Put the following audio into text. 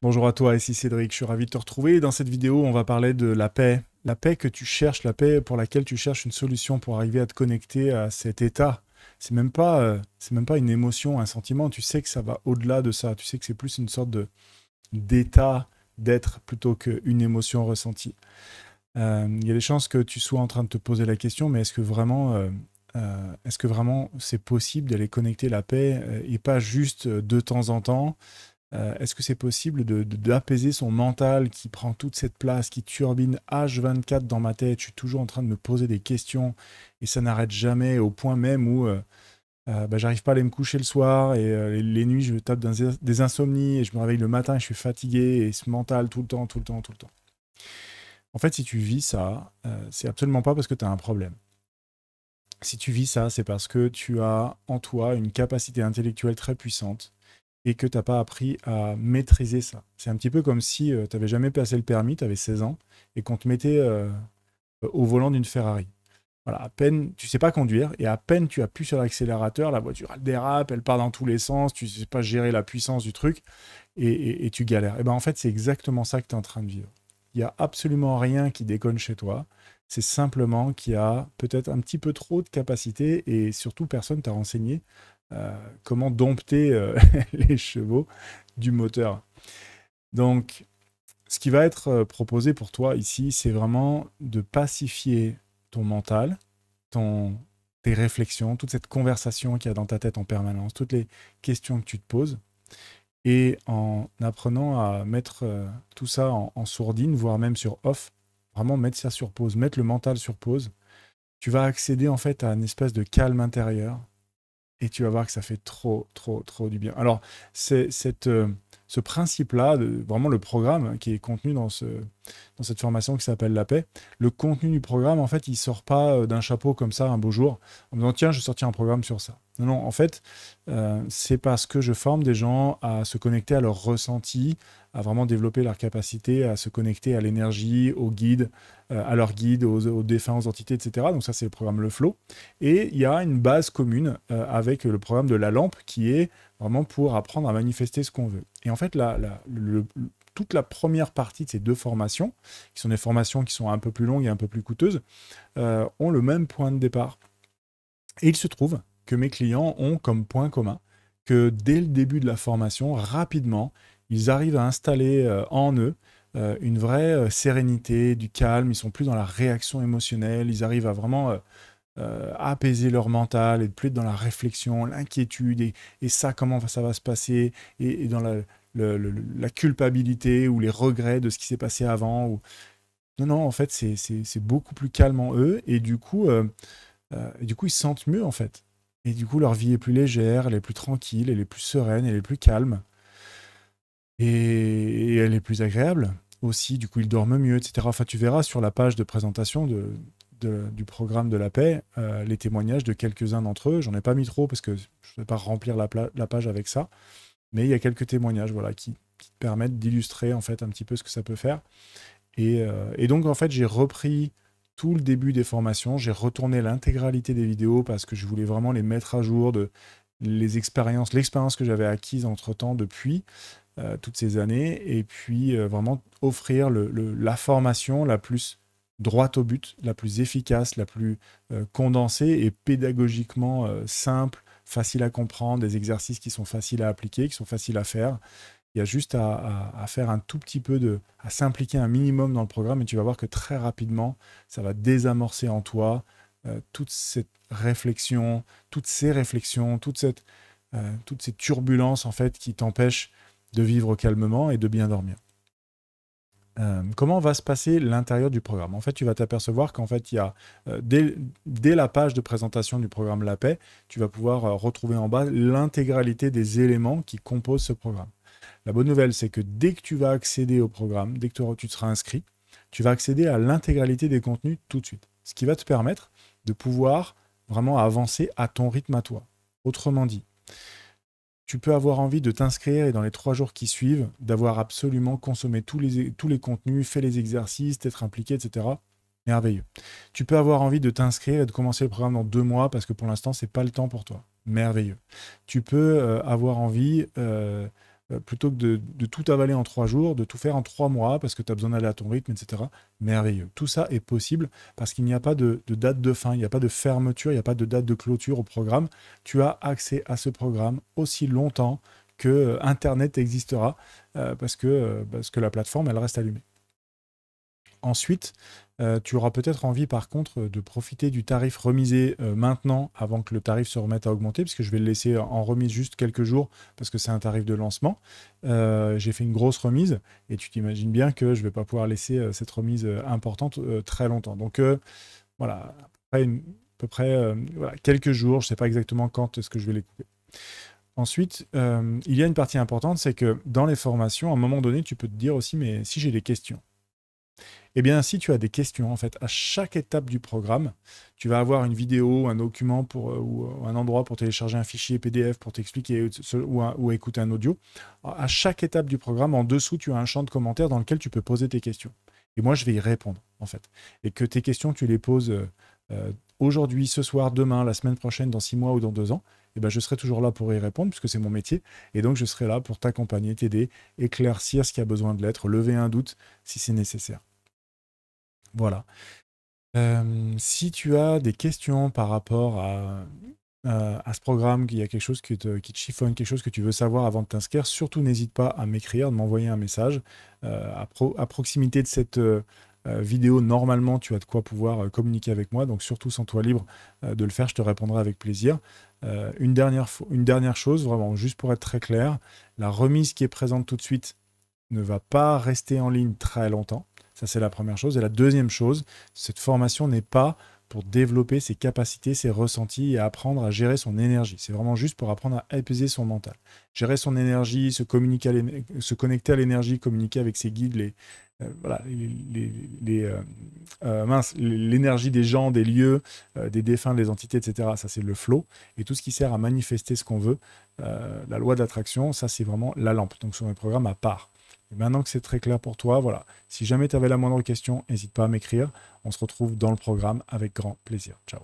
Bonjour à toi, ici Cédric, je suis ravi de te retrouver. Dans cette vidéo, on va parler de la paix. La paix que tu cherches, la paix pour laquelle tu cherches une solution pour arriver à te connecter à cet état. C'est même pas une émotion, un sentiment. Tu sais que ça va au-delà de ça. Tu sais que c'est plus une sorte de d'état d'être plutôt qu'une émotion ressentie. Il y a des chances que tu sois en train de te poser la question, mais est-ce que vraiment c'est possible d'aller connecter la paix et pas juste de temps en temps? Est-ce que c'est possible d'apaiser son mental qui prend toute cette place, qui turbine H24 dans ma tête? Je suis toujours en train de me poser des questions et ça n'arrête jamais au point même où j'arrive pas à aller me coucher le soir et les nuits je tape des insomnies et je me réveille le matin et je suis fatigué et ce mental tout le temps, tout le temps, tout le temps. En fait, si tu vis ça, c'est absolument pas parce que tu as un problème. Si tu vis ça, c'est parce que tu as en toi une capacité intellectuelle très puissante et que tu n'as pas appris à maîtriser ça. C'est un petit peu comme si tu n'avais jamais passé le permis, tu avais 16 ans, et qu'on te mettait au volant d'une Ferrari. Voilà, à peine, tu sais pas conduire, et à peine tu appuies sur l'accélérateur, la voiture elle dérape, elle part dans tous les sens, tu sais pas gérer la puissance du truc, et tu galères. Et ben en fait, c'est exactement ça que tu es en train de vivre. Il n'y a absolument rien qui déconne chez toi. C'est simplement qu'il y a peut-être un petit peu trop de capacité et surtout personne t'a renseigné comment dompter les chevaux du moteur. Donc, ce qui va être proposé pour toi ici, c'est vraiment de pacifier ton mental, ton, tes réflexions, toute cette conversation qu'il y a dans ta tête en permanence, toutes les questions que tu te poses, et en apprenant à mettre tout ça en sourdine, voire même sur off, vraiment mettre ça sur pause, mettre le mental sur pause, tu vas accéder en fait à une espèce de calme intérieur et tu vas voir que ça fait trop, trop, trop du bien. Alors, ce principe-là, vraiment le programme qui est contenu dans cette formation qui s'appelle La Paix, le contenu du programme, en fait, il sort pas d'un chapeau comme ça un beau jour en me disant tiens, je vais sortir un programme sur ça. Non, non, en fait, c'est parce que je forme des gens à se connecter à leur ressenti, à vraiment développer leur capacité à se connecter à l'énergie, aux guides, à leurs guides, aux défunts, aux entités, etc. Donc ça, c'est le programme Le Flow. Et il y a une base commune avec le programme de la lampe qui est vraiment pour apprendre à manifester ce qu'on veut. Et en fait, toute la première partie de ces deux formations, qui sont des formations qui sont un peu plus longues et un peu plus coûteuses, ont le même point de départ. Et il se trouve que mes clients ont comme point commun que dès le début de la formation, rapidement, ils arrivent à installer en eux une vraie sérénité, du calme, ils sont plus dans la réaction émotionnelle, ils arrivent à vraiment apaiser leur mental et de plus être dans la réflexion, l'inquiétude et ça, comment ça va se passer et dans la culpabilité ou les regrets de ce qui s'est passé avant. Non, non, en fait, c'est beaucoup plus calme en eux et du coup, ils se sentent mieux en fait. Et du coup, leur vie est plus légère, elle est plus tranquille, elle est plus sereine, elle est plus calme et elle est plus agréable aussi. Du coup, ils dorment mieux, etc. Enfin, tu verras sur la page de présentation du programme de la paix les témoignages de quelques-uns d'entre eux. J'en ai pas mis trop parce que je ne vais pas remplir la page avec ça, mais il y a quelques témoignages voilà, qui te permettent d'illustrer en fait un petit peu ce que ça peut faire. Et donc, en fait, j'ai repris tout le début des formations, j'ai retourné l'intégralité des vidéos parce que je voulais vraiment les mettre à jour de l'expérience que j'avais acquise entre-temps depuis toutes ces années, et puis vraiment offrir la formation la plus droite au but, la plus efficace, la plus condensée et pédagogiquement simple, facile à comprendre, des exercices qui sont faciles à appliquer, qui sont faciles à faire. Il y a juste à faire un tout petit peu à s'impliquer un minimum dans le programme et tu vas voir que très rapidement, ça va désamorcer en toi toute cette réflexion, toutes ces turbulences en fait qui t'empêchent de vivre calmement et de bien dormir. Comment va se passer l'intérieur du programme? En fait, tu vas t'apercevoir qu'en fait, il y a dès la page de présentation du programme La Paix, tu vas pouvoir retrouver en bas l'intégralité des éléments qui composent ce programme. La bonne nouvelle, c'est que dès que tu vas accéder au programme, dès que tu seras inscrit, tu vas accéder à l'intégralité des contenus tout de suite. Ce qui va te permettre de pouvoir vraiment avancer à ton rythme à toi. Autrement dit, tu peux avoir envie de t'inscrire et dans les 3 jours qui suivent, d'avoir absolument consommé tous les contenus, fait les exercices, d'être impliqué, etc. Merveilleux. Tu peux avoir envie de t'inscrire et de commencer le programme dans 2 mois parce que pour l'instant, c'est pas le temps pour toi. Merveilleux. Tu peux avoir envie plutôt que de tout avaler en 3 jours, de tout faire en 3 mois parce que tu as besoin d'aller à ton rythme, etc. Merveilleux. Tout ça est possible parce qu'il n'y a pas de date de fin, il n'y a pas de fermeture, il n'y a pas de date de clôture au programme. Tu as accès à ce programme aussi longtemps que Internet existera parce que la plateforme, elle reste allumée. Ensuite, tu auras peut-être envie par contre de profiter du tarif remisé maintenant avant que le tarif se remette à augmenter, puisque je vais le laisser en remise juste quelques jours parce que c'est un tarif de lancement. J'ai fait une grosse remise et tu t'imagines bien que je ne vais pas pouvoir laisser cette remise importante très longtemps. Donc voilà, à peu près voilà, quelques jours, je ne sais pas exactement quand est-ce que je vais les couper. Ensuite, il y a une partie importante, c'est que dans les formations, à un moment donné, tu peux te dire aussi, mais si j'ai des questions. Eh bien, si tu as des questions, en fait, à chaque étape du programme, tu vas avoir une vidéo, un document ou un endroit pour télécharger un fichier PDF pour t'expliquer ou écouter un audio. À chaque étape du programme, en dessous, tu as un champ de commentaires dans lequel tu peux poser tes questions. Et moi, je vais y répondre, en fait. Et que tes questions, tu les poses aujourd'hui, ce soir, demain, la semaine prochaine, dans 6 mois ou dans 2 ans, eh ben, je serai toujours là pour y répondre, puisque c'est mon métier. Et donc, je serai là pour t'accompagner, t'aider, éclaircir ce qui a besoin de l'être, lever un doute si c'est nécessaire. Voilà. Si tu as des questions par rapport à ce programme, qu'il y a quelque chose qui te chiffonne, quelque chose que tu veux savoir avant de t'inscrire, surtout n'hésite pas à m'écrire, de m'envoyer un message. À proximité de cette vidéo, normalement, tu as de quoi pouvoir communiquer avec moi, donc surtout sens-toi libre de le faire, je te répondrai avec plaisir. Une dernière chose, vraiment, juste pour être très clair, la remise qui est présente tout de suite ne va pas rester en ligne très longtemps. Ça, c'est la première chose. Et la deuxième chose, cette formation n'est pas pour développer ses capacités, ses ressentis et apprendre à gérer son énergie. C'est vraiment juste pour apprendre à apaiser son mental. Gérer son énergie, se connecter à l'énergie, communiquer avec ses guides, voilà, l'énergie des gens, des lieux, des défunts, des entités, etc. Ça, c'est le flow. Et tout ce qui sert à manifester ce qu'on veut, la loi d'attraction, ça, c'est vraiment la lampe. Donc, sur un programme à part. Et maintenant que c'est très clair pour toi, voilà. Si jamais tu avais la moindre question, n'hésite pas à m'écrire. On se retrouve dans le programme avec grand plaisir. Ciao.